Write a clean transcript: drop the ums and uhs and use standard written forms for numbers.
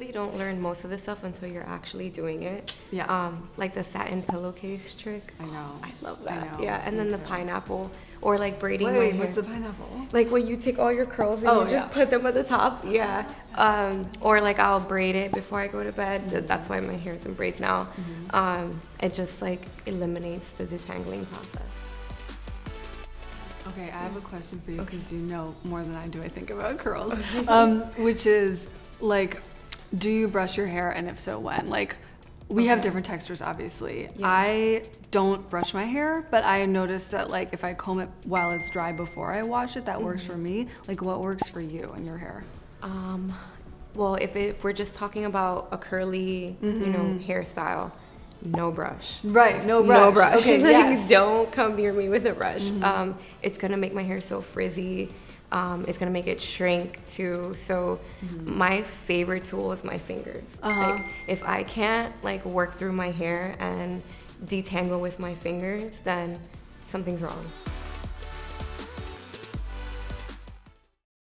really don't learn most of the stuff until you're actually doing it. Yeah. Like the satin pillowcase trick. I know. I love that. I know. Yeah, and then the pineapple, or like braiding my Wait, hair. what's the pineapple? Like when you take all your curls and you just put them at the top. Yeah. Or like I'll braid it before I go to bed. That's why my hair is in braids now. It just like eliminates the detangling process. Okay, I have a question for you because you know more than I do, I think, about curls. Which is, like, do you brush your hair, and if so, when? Like, we have different textures, obviously. Yeah. I don't brush my hair, but I noticed that, like, if I comb it while it's dry before I wash it, that works for me. Like, what works for you and your hair? Well, if we're just talking about a curly, you know, hairstyle, no brush. Right, no brush. No brush. Okay, Like, yes. don't come near me with a brush. It's gonna make my hair so frizzy. It's gonna make it shrink too. So my favorite tool is my fingers. Like, if I can't like work through my hair and detangle with my fingers, then something's wrong.